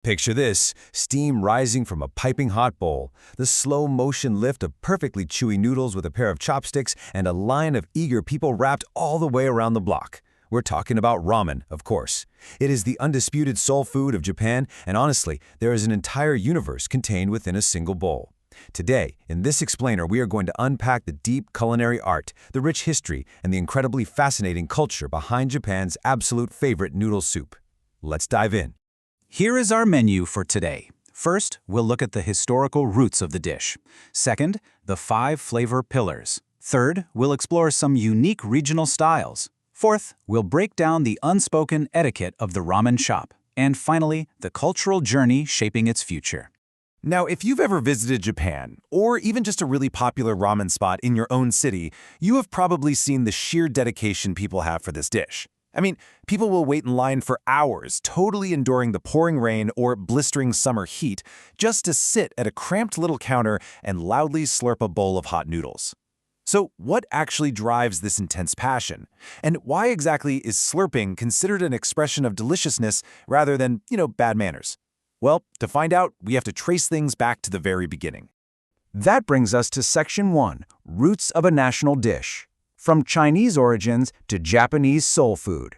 Picture this, steam rising from a piping hot bowl, the slow motion lift of perfectly chewy noodles with a pair of chopsticks, and a line of eager people wrapped all the way around the block. We're talking about ramen, of course. It is the undisputed soul food of Japan, and honestly, there is an entire universe contained within a single bowl. Today, in this explainer, we are going to unpack the deep culinary art, the rich history, and the incredibly fascinating culture behind Japan's absolute favorite noodle soup. Let's dive in. Here is our menu for today. First, we'll look at the historical roots of the dish. Second, the 5 flavor pillars. Third, we'll explore some unique regional styles. Fourth, we'll break down the unspoken etiquette of the ramen shop. And finally, the cultural journey shaping its future. Now, if you've ever visited Japan, or even just a really popular ramen spot in your own city, you have probably seen the sheer dedication people have for this dish. I mean, people will wait in line for hours, totally enduring the pouring rain or blistering summer heat, just to sit at a cramped little counter and loudly slurp a bowl of hot noodles. So what actually drives this intense passion? And why exactly is slurping considered an expression of deliciousness rather than, bad manners? Well, to find out, we have to trace things back to the very beginning. That brings us to Section 1, Roots of a National Dish. From Chinese origins to Japanese soul food.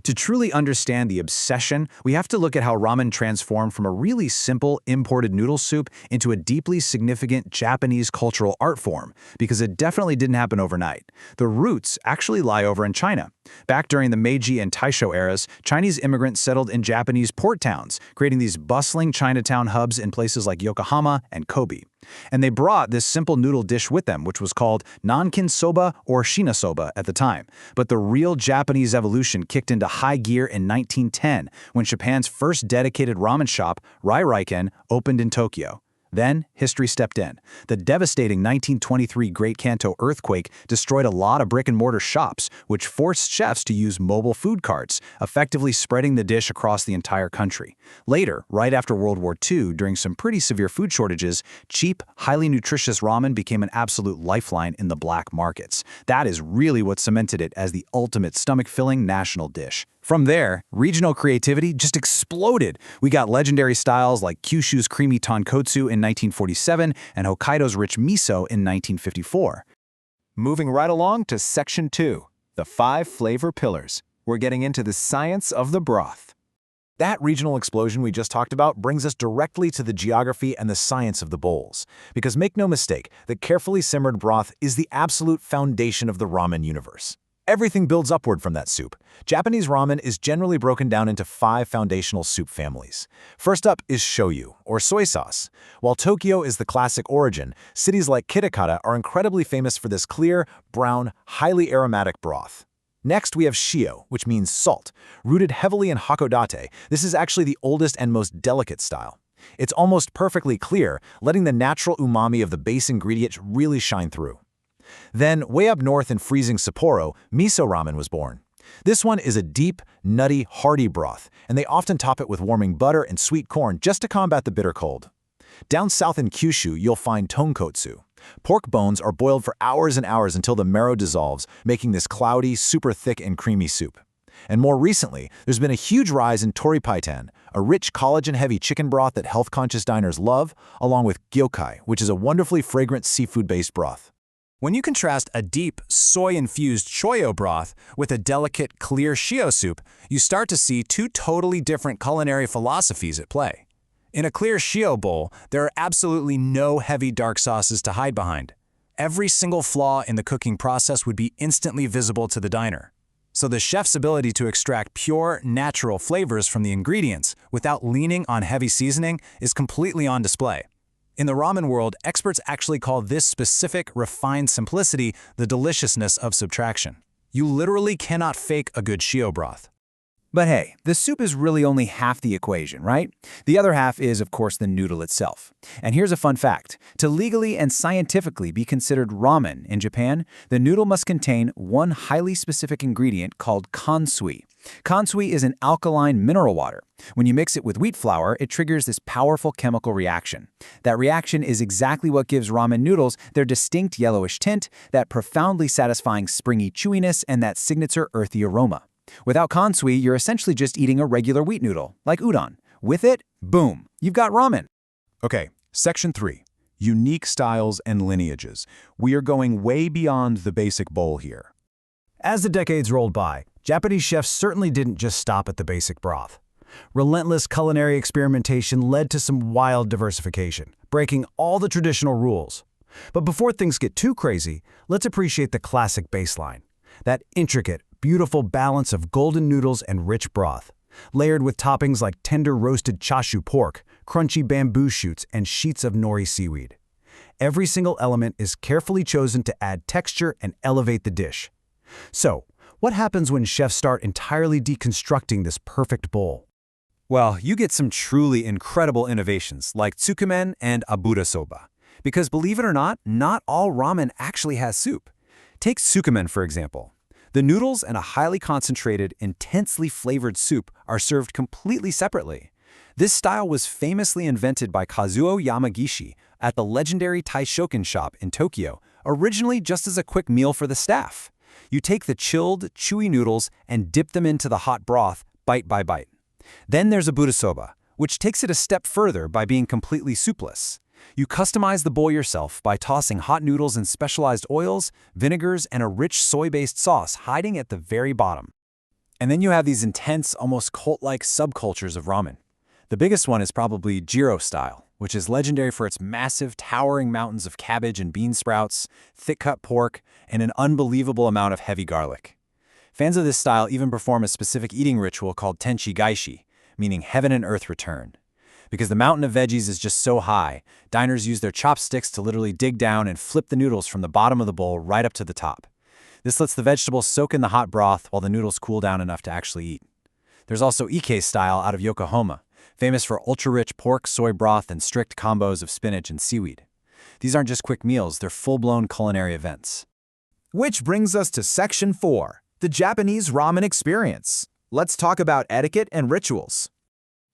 To truly understand the obsession, we have to look at how ramen transformed from a really simple imported noodle soup into a deeply significant Japanese cultural art form, because it definitely didn't happen overnight. The roots actually lie over in China. Back during the Meiji and Taisho eras, Chinese immigrants settled in Japanese port towns, creating these bustling Chinatown hubs in places like Yokohama and Kobe. And they brought this simple noodle dish with them, which was called nankin soba or shinasoba at the time. But the real Japanese evolution kicked into high gear in 1910, when Japan's first dedicated ramen shop, Rai Raiken, opened in Tokyo. Then, history stepped in. The devastating 1923 Great Kanto earthquake destroyed a lot of brick-and-mortar shops, which forced chefs to use mobile food carts, effectively spreading the dish across the entire country. Later, right after World War II, during some pretty severe food shortages, cheap, highly nutritious ramen became an absolute lifeline in the black markets. That is really what cemented it as the ultimate stomach-filling national dish. From there, regional creativity just exploded. We got legendary styles like Kyushu's creamy Tonkotsu in 1947 and Hokkaido's rich Miso in 1954. Moving right along to Section 2, the 5 flavor pillars. We're getting into the science of the broth. That regional explosion we just talked about brings us directly to the geography and the science of the bowls. Because make no mistake, the carefully simmered broth is the absolute foundation of the ramen universe. Everything builds upward from that soup. Japanese ramen is generally broken down into 5 foundational soup families. First up is shoyu, or soy sauce. While Tokyo is the classic origin, cities like Hakata are incredibly famous for this clear, brown, highly aromatic broth. Next, we have Shio, which means salt. Rooted heavily in Hakodate, this is actually the oldest and most delicate style. It's almost perfectly clear, letting the natural umami of the base ingredient really shine through. Then, way up north in freezing Sapporo, Miso ramen was born. This one is a deep, nutty, hearty broth, and they often top it with warming butter and sweet corn just to combat the bitter cold. Down south in Kyushu, you'll find Tonkotsu. Pork bones are boiled for hours and hours until the marrow dissolves, making this cloudy, super thick and creamy soup. And more recently, there's been a huge rise in Tori Paitan, a rich collagen-heavy chicken broth that health-conscious diners love, along with gyokai, which is a wonderfully fragrant seafood-based broth. When you contrast a deep, soy-infused Shoyu broth with a delicate, clear Shio soup, you start to see 2 totally different culinary philosophies at play. In a clear Shio bowl, there are absolutely no heavy dark sauces to hide behind. Every single flaw in the cooking process would be instantly visible to the diner. So the chef's ability to extract pure, natural flavors from the ingredients without leaning on heavy seasoning is completely on display. In the ramen world, experts actually call this specific, refined simplicity the deliciousness of subtraction. You literally cannot fake a good Shio broth. But hey, the soup is really only half the equation, right? The other half is, of course, the noodle itself. And here's a fun fact. To legally and scientifically be considered ramen in Japan, the noodle must contain one highly specific ingredient called kansui. Kansui is an alkaline mineral water. When you mix it with wheat flour, it triggers this powerful chemical reaction. That reaction is exactly what gives ramen noodles their distinct yellowish tint, that profoundly satisfying springy chewiness, and that signature earthy aroma. Without kansui, you're essentially just eating a regular wheat noodle, like udon, With it, boom, you've got ramen. Okay, Section 3. Unique styles and lineages. We are going way beyond the basic bowl here. As the decades rolled by, Japanese chefs certainly didn't just stop at the basic broth. Relentless culinary experimentation led to some wild diversification, breaking all the traditional rules. But before things get too crazy, let's appreciate the classic baseline. That intricate, beautiful balance of golden noodles and rich broth, layered with toppings like tender roasted chashu pork, crunchy bamboo shoots, and sheets of nori seaweed. Every single element is carefully chosen to add texture and elevate the dish. So, what happens when chefs start entirely deconstructing this perfect bowl? Well, you get some truly incredible innovations like tsukemen and abura soba. Because believe it or not all ramen actually has soup. Take tsukemen, for example. The noodles and a highly concentrated, intensely flavored soup are served completely separately. This style was famously invented by Kazuo Yamagishi at the legendary Taishoken shop in Tokyo, originally just as a quick meal for the staff. You take the chilled, chewy noodles and dip them into the hot broth, bite by bite. Then there's abura soba, which takes it a step further by being completely soupless. You customize the bowl yourself by tossing hot noodles in specialized oils, vinegars, and a rich soy-based sauce hiding at the very bottom. And then you have these intense, almost cult-like subcultures of ramen. The biggest one is probably Jiro style, which is legendary for its massive, towering mountains of cabbage and bean sprouts, thick-cut pork, and an unbelievable amount of heavy garlic. Fans of this style even perform a specific eating ritual called tenshi gaishi, meaning heaven and earth return. Because the mountain of veggies is just so high, diners use their chopsticks to literally dig down and flip the noodles from the bottom of the bowl right up to the top. This lets the vegetables soak in the hot broth while the noodles cool down enough to actually eat. There's also Ike style out of Yokohama, famous for ultra-rich pork, soy broth, and strict combos of spinach and seaweed. These aren't just quick meals, they're full-blown culinary events. Which brings us to Section 4, the Japanese ramen experience. Let's talk about etiquette and rituals.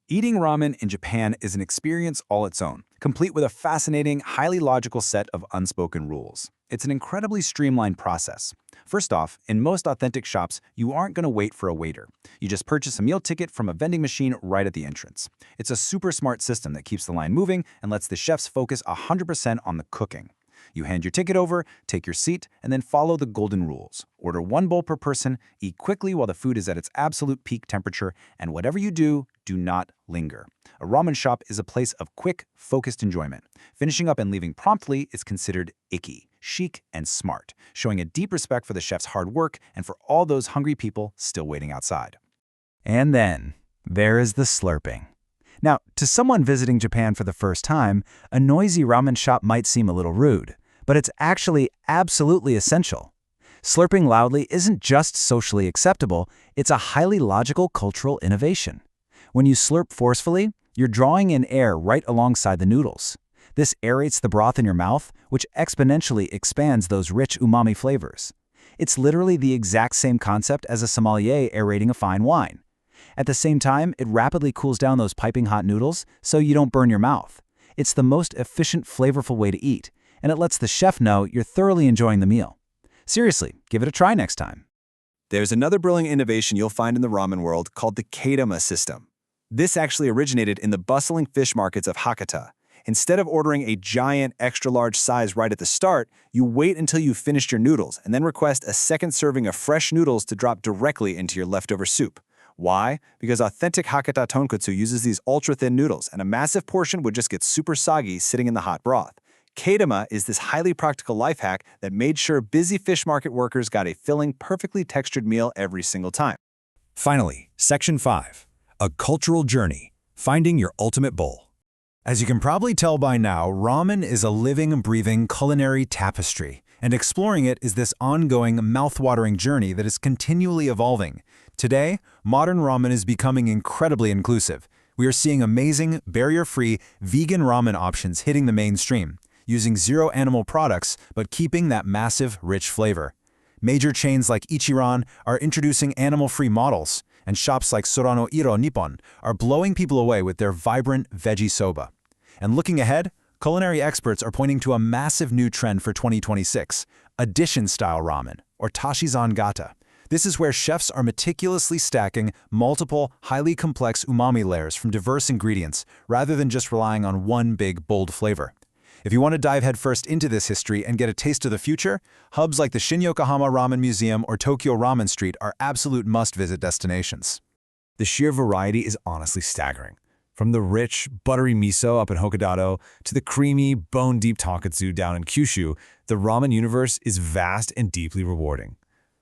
Eating ramen in Japan is an experience all its own, complete with a fascinating, highly logical set of unspoken rules. It's an incredibly streamlined process. First off, in most authentic shops, you aren't going to wait for a waiter. You just purchase a meal ticket from a vending machine right at the entrance. It's a super smart system that keeps the line moving and lets the chefs focus 100% on the cooking. You hand your ticket over, take your seat, and then follow the golden rules. Order one bowl per person, eat quickly while the food is at its absolute peak temperature, and whatever you do, do not linger. A ramen shop is a place of quick, focused enjoyment. Finishing up and leaving promptly is considered icky, chic, and smart, showing a deep respect for the chef's hard work and for all those hungry people still waiting outside. And then, there is the slurping. Now, to someone visiting Japan for the first time, a noisy ramen shop might seem a little rude, but it's actually absolutely essential. Slurping loudly isn't just socially acceptable, it's a highly logical cultural innovation. When you slurp forcefully, you're drawing in air right alongside the noodles. This aerates the broth in your mouth, which exponentially expands those rich umami flavors. It's literally the exact same concept as a sommelier aerating a fine wine. At the same time, it rapidly cools down those piping hot noodles so you don't burn your mouth. It's the most efficient, flavorful way to eat, and it lets the chef know you're thoroughly enjoying the meal. Seriously, give it a try next time. There's another brilliant innovation you'll find in the ramen world called the Katama system. This actually originated in the bustling fish markets of Hakata. Instead of ordering a giant, extra-large size right at the start, you wait until you've finished your noodles and then request a second serving of fresh noodles to drop directly into your leftover soup. Why? Because authentic Hakata Tonkotsu uses these ultra-thin noodles, and a massive portion would just get super soggy sitting in the hot broth. Katama is this highly practical life hack that made sure busy fish market workers got a filling, perfectly textured meal every single time. Finally, Section 5, a cultural journey, finding your ultimate bowl. As you can probably tell by now, ramen is a living, breathing culinary tapestry, and exploring it is this ongoing, mouth-watering journey that is continually evolving. Today, modern ramen is becoming incredibly inclusive. We are seeing amazing, barrier-free, vegan ramen options hitting the mainstream, using zero animal products but keeping that massive, rich flavor. Major chains like Ichiran are introducing animal-free models, and shops like Sorano Iro Nippon are blowing people away with their vibrant veggie soba. And looking ahead, culinary experts are pointing to a massive new trend for 2026, addition-style ramen, or Tashizan Gata. This is where chefs are meticulously stacking multiple, highly complex umami layers from diverse ingredients, rather than just relying on one big, bold flavor. If you want to dive headfirst into this history and get a taste of the future, hubs like the Shin-Yokohama Ramen Museum or Tokyo Ramen Street are absolute must-visit destinations. The sheer variety is honestly staggering. From the rich, buttery miso up in Hokkaido to the creamy, bone-deep tonkotsu down in Kyushu, the ramen universe is vast and deeply rewarding.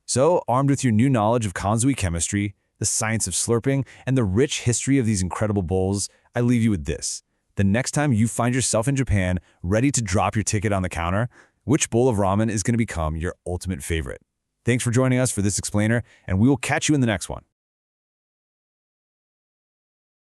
So, armed with your new knowledge of kanzui chemistry, the science of slurping, and the rich history of these incredible bowls, I leave you with this. The next time you find yourself in Japan, ready to drop your ticket on the counter, which bowl of ramen is going to become your ultimate favorite? Thanks for joining us for this explainer, and we will catch you in the next one.